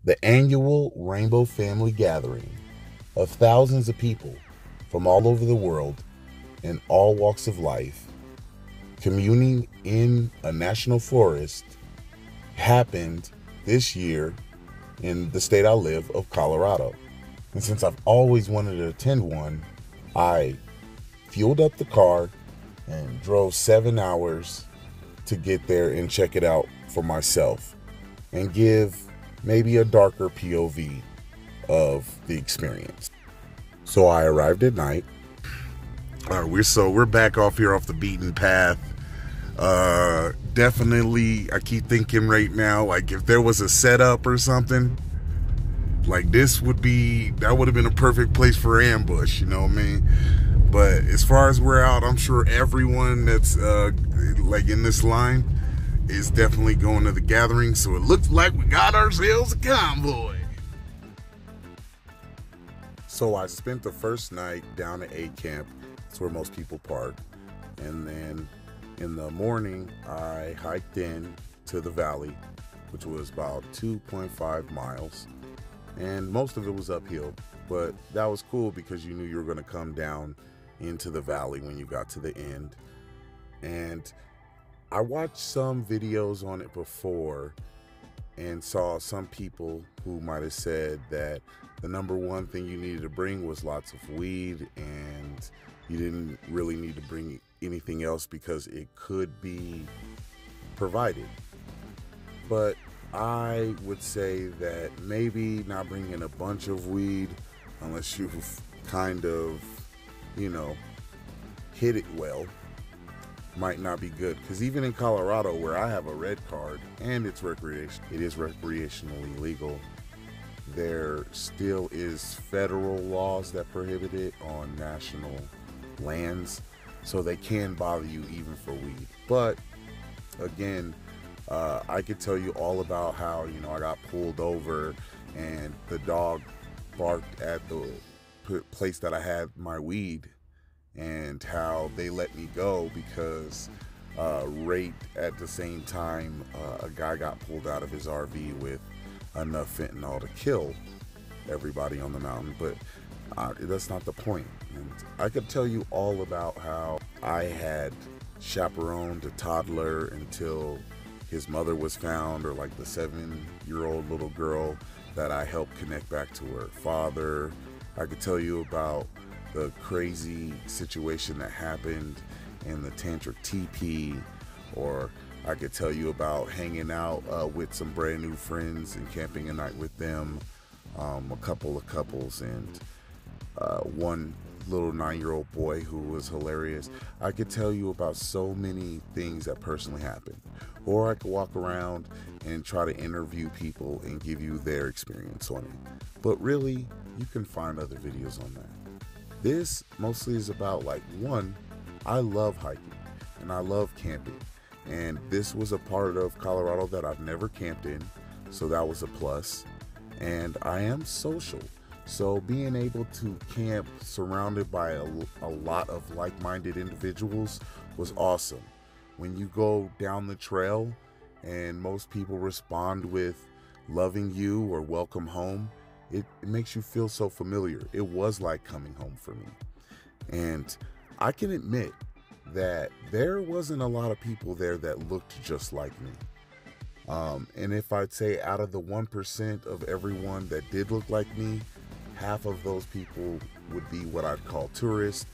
The annual Rainbow Family Gathering of thousands of people from all over the world in all walks of life communing in a national forest happened this year in the state I live of Colorado. And since I've always wanted to attend one, I fueled up the car and drove 7 hours to get there and check it out for myself and give maybe a darker POV of the experience. So I arrived at night. We're back off here off the beaten path. Definitely, I keep thinking right now, like if there was a setup or something, like that would have been a perfect place for ambush, you know what I mean? But as far as we're out, I'm sure everyone that's like in this line is definitely going to the gathering. So it looks like we got ourselves a convoy. So I spent the first night down at A Camp. That's where most people park. And then in the morning, I hiked in to the valley, which was about 2.5 miles. And most of it was uphill, but that was cool because you knew you were going to come down into the valley when you got to the end. And I watched some videos on it before and saw some people who might have said that the number one thing you needed to bring was lots of weed, and you didn't really need to bring anything else because it could be provided. But I would say that maybe not bringing a bunch of weed, unless you've kind of, hit it well, might not be good. Because even in Colorado, where I have a red card and it is recreationally legal, there still is federal laws that prohibit it on national lands, so they can bother you even for weed. But again, I could tell you all about how, I got pulled over and the dog barked at the place that I had my weed, and how they let me go because right at the same time, a guy got pulled out of his RV with enough fentanyl to kill everybody on the mountain. But that's not the point. And I could tell you all about how I had chaperoned a toddler until his mother was found, or like the 7-year-old little girl that I helped connect back to her father. I could tell you about the crazy situation that happened in the Tantric Teepee, or I could tell you about hanging out with some brand new friends and camping a night with them, a couple of couples, and one little 9-year-old boy who was hilarious. I could tell you about so many things that personally happened. Or I could walk around and try to interview people and give you their experience on it. But really, you can find other videos on that. This mostly is about, one, I love hiking and I love camping. And this was a part of Colorado that I've never camped in, so that was a plus. And I am social. So being able to camp surrounded by a lot of like-minded individuals was awesome. When you go down the trail and most people respond with loving you or welcome home, it makes you feel so familiar. It was like coming home for me. And I can admit that there wasn't a lot of people there that looked just like me. And if I'd say out of the 1% of everyone that did look like me, half of those people would be what I'd call tourists.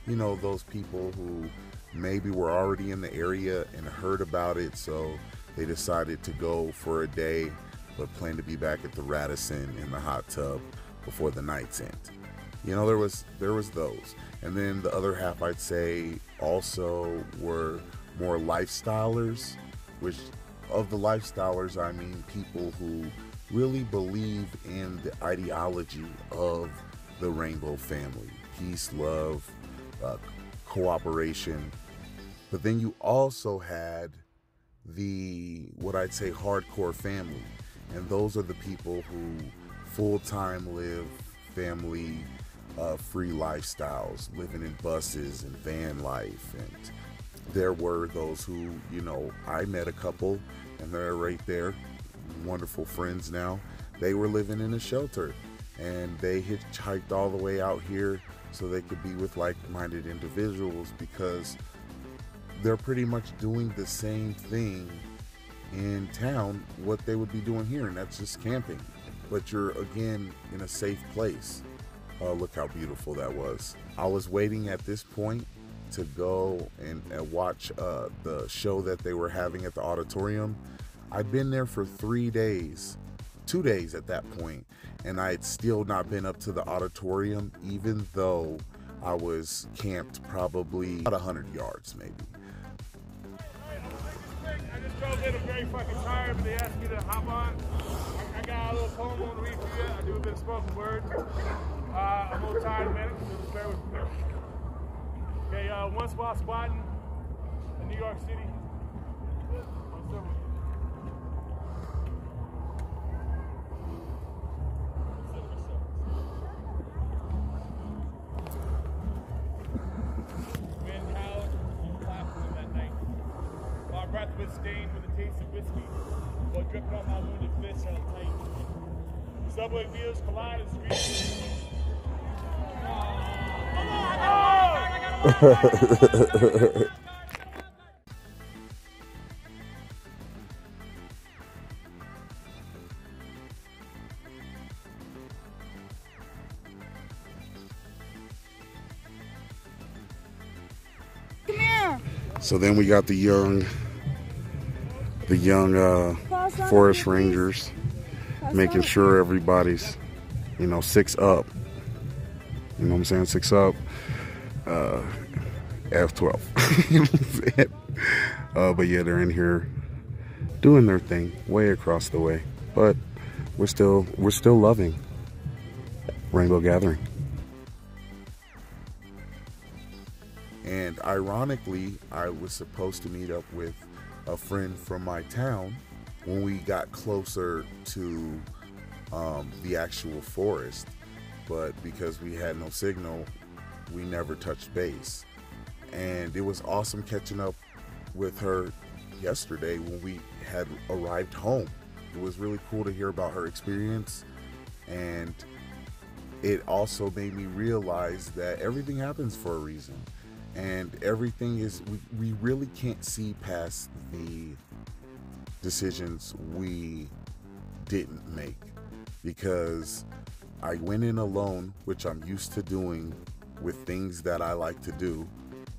Those people who maybe were already in the area and heard about it, so they decided to go for a day, but plan to be back at the Radisson in the hot tub before the night's end. There was those. And then the other half, I'd say, also were more lifestylers, which of the lifestylers, I mean people who really believe in the ideology of the Rainbow Family. Peace, love, cooperation. But then you also had what I'd say hardcore family. And those are the people who full-time live family free lifestyles, living in buses and van life. And there were those who, I met a couple and they're right there, wonderful friends now, they were living in a shelter, and they hitchhiked all the way out here so they could be with like-minded individuals, because they're pretty much doing the same thing in town what they would be doing here, and that's just camping, but you're again in a safe place. Look how beautiful that was. I was waiting at this point to go and watch the show that they were having at the auditorium. I'd been there for 3 days, 2 days at that point, and I had still not been up to the auditorium, even though I was camped probably about 100 yards maybe. I just drove in, I'm very fucking tired, but they asked me to hop on. I got a little poem I want to read for you. I do a bit of spoken word. I'm a little tired in a minute, so just bear with me. Okay, once while squatting in New York City. Wind howled on the platform that night. My breath was stained with the taste of whiskey, while dripping on my wounded fists held tight. Subway wheels collide and scream. So then we got the young forest rangers making sure everybody's, 6 up. You know what I'm saying? 6 up. F12. You know what I'm saying? But yeah, they're in here doing their thing way across the way. But we're still loving Rainbow Gathering. And ironically, I was supposed to meet up with a friend from my town when we got closer to the actual forest, but because we had no signal, we never touched base. And it was awesome catching up with her yesterday when we had arrived home. It was really cool to hear about her experience, and it also made me realize that everything happens for a reason. And everything is, we really can't see past the decisions we didn't make, because I went in alone, which I'm used to doing with things that I like to do,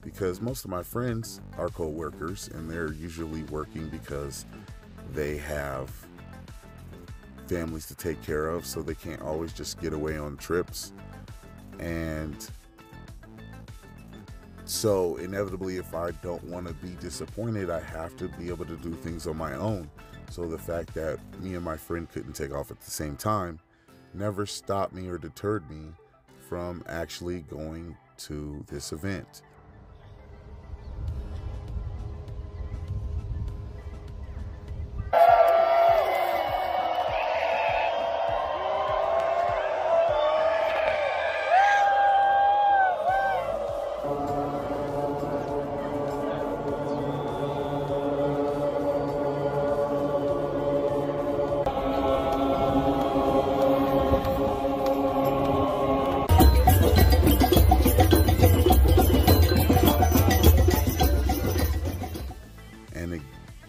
because most of my friends are co-workers and they're usually working because they have families to take care of, so they can't always just get away on trips. And so inevitably, if I don't want to be disappointed, I have to be able to do things on my own. So the fact that me and my friend couldn't take off at the same time never stopped me or deterred me from actually going to this event.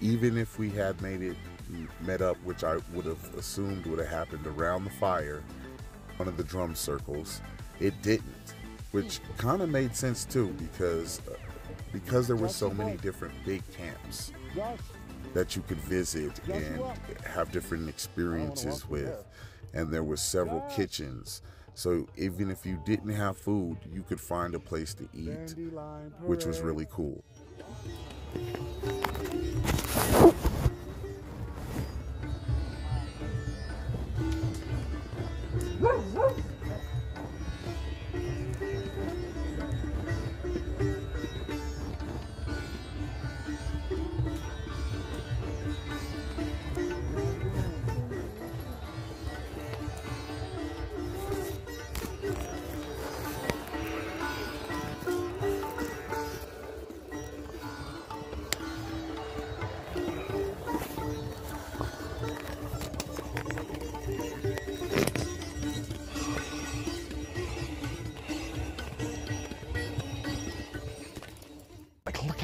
Even if we had met up, which I would have assumed would have happened around the fire, one of the drum circles, it didn't, which kind of made sense too, because there were so many different big camps that you could visit and have different experiences with, and there were several kitchens. So even if you didn't have food, you could find a place to eat, which was really cool.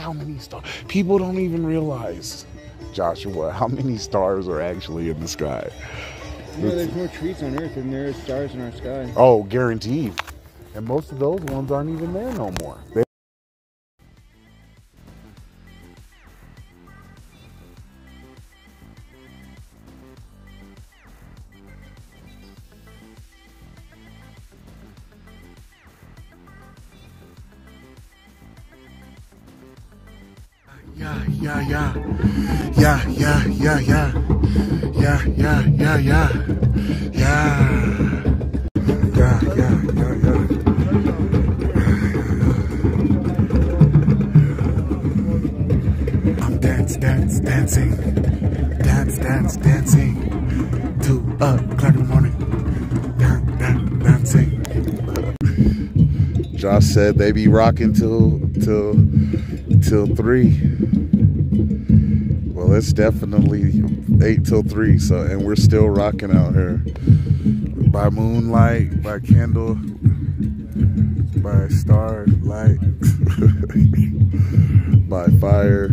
how many stars. People don't even realize, Joshua, how many stars are actually in the sky. No, there's more trees on Earth than there is stars in our sky. Oh, guaranteed. And most of those ones aren't even there no more. I'm dancing, 2 o'clock in the morning, dancing. Josh said they be rocking till 3. Well, it's definitely 8 till 3. So, and we're still rocking out here by moonlight, by candle, by starlight, by fire,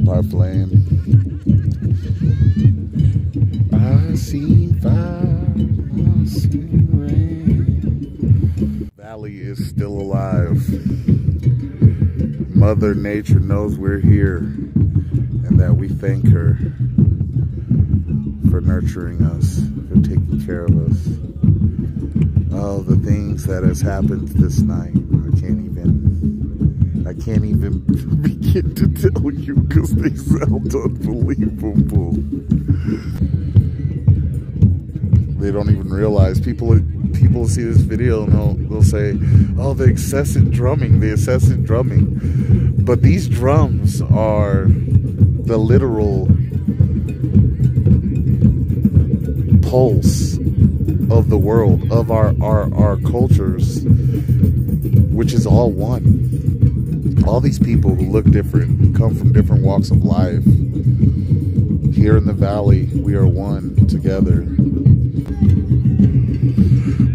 by flame. I seen fire, I seen rain. Valley is still alive. Mother Nature knows we're here, and that we thank her for nurturing us, for taking care of us. Oh, the things that has happened this night, I can't even begin to tell you because they sound unbelievable. They don't even realize. People see this video and they'll say, oh, the incessant drumming. But these drums are the literal pulse of the world, of our cultures, which is all one. All these people who look different, who come from different walks of life, here in the valley, we are one together.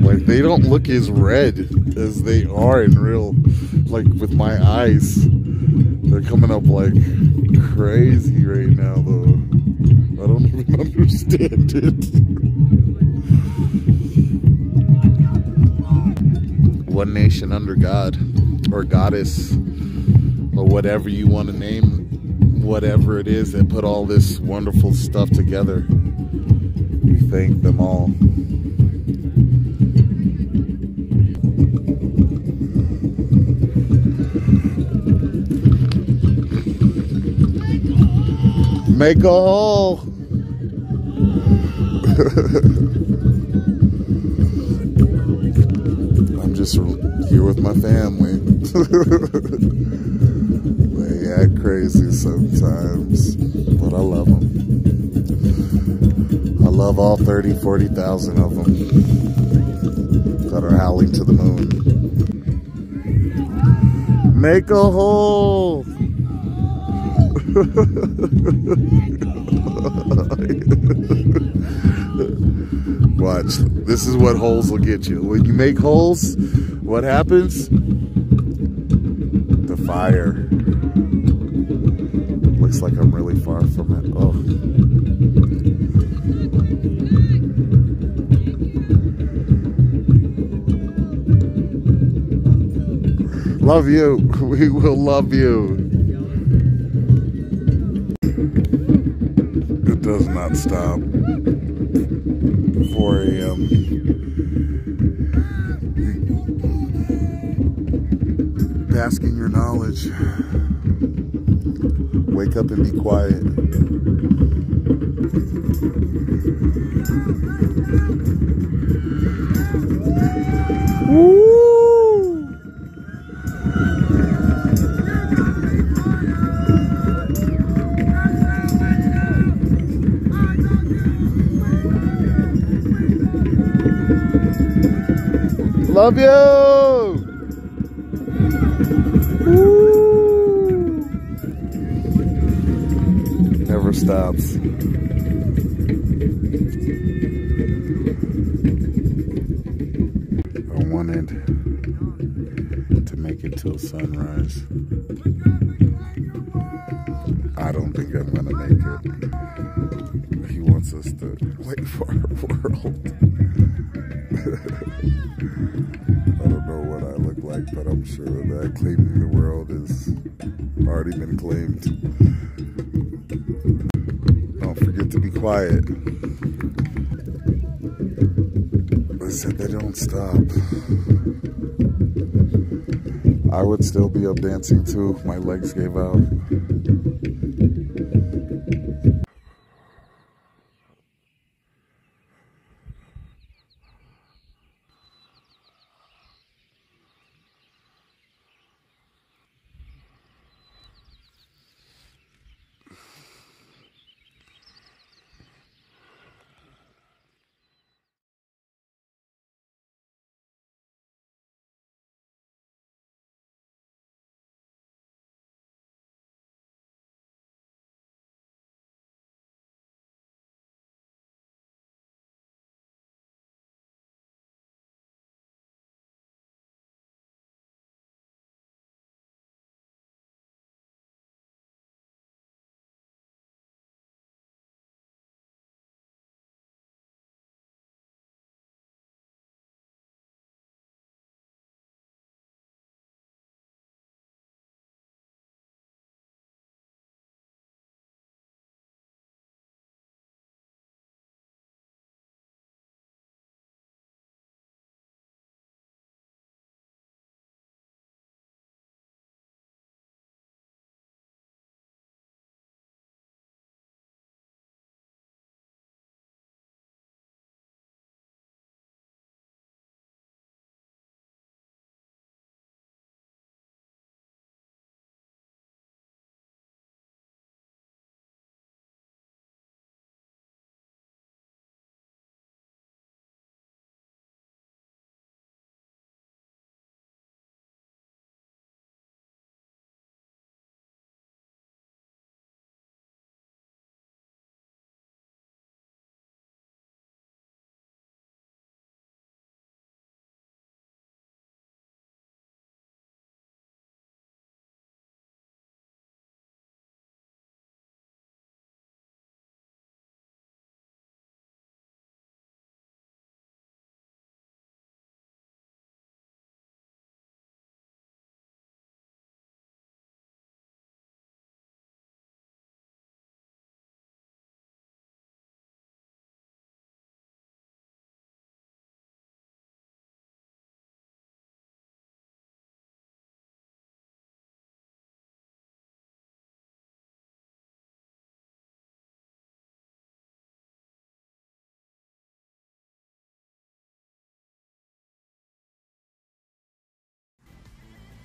Like, they don't look as red as they are in real, like with my eyes. They're coming up like crazy right now, though. I don't even understand it. One nation under God, or goddess, or whatever you want to name, whatever it is that put all this wonderful stuff together. We thank them all. Make a hole. I'm just here with my family. They act crazy sometimes, but I love them. I love all 30, 40,000 of them that are howling to the moon. Make a hole. Watch, this is what holes will get you. When you make holes, what happens? The fire. Looks like I'm really far from it. Oh. Love you. We will love you. It does not stop. 4 a.m. Bask in your knowledge. Wake up and be quiet. Woo! Love you! Woo! Never stops. I wanted to make it till sunrise. our world. I don't know what I look like, but I'm sure that claiming the world has already been claimed. Don't forget to be quiet. They said they don't stop. I would still be up dancing too if my legs gave out.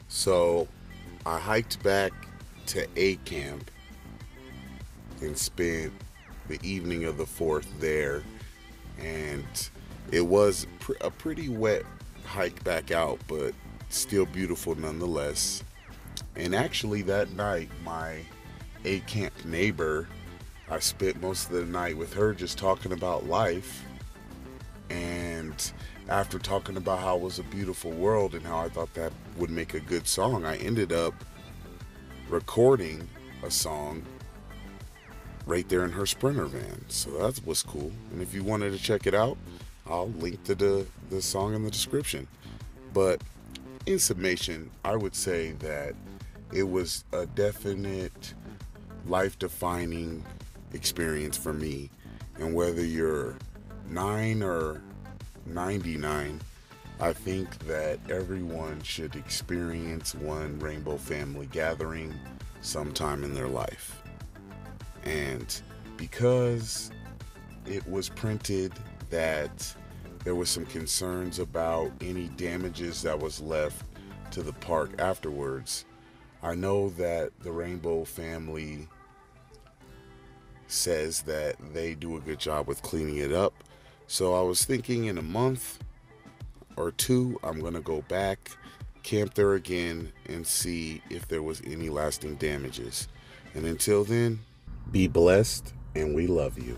So I hiked back to A camp and spent the evening of the 4th there, and it was a pretty wet hike back out, but still beautiful nonetheless. And actually that night, my A camp neighbor, I spent most of the night with her just talking about life. And after talking about how it was a beautiful world and how I thought that would make a good song, I ended up recording a song right there in her Sprinter van. So that was cool. And if you wanted to check it out, I'll link to the song in the description. But in summation, I would say that it was a definite life-defining experience for me. And whether you're 9 or 99, I think that everyone should experience one Rainbow Family gathering sometime in their life. And because it was printed that there was some concerns about any damages that was left to the park afterwards, I know that the Rainbow Family says that they do a good job with cleaning it up. So I was thinking in a month or two, I'm going to go back, camp there again, and see if there was any lasting damages. And until then, be blessed, and we love you.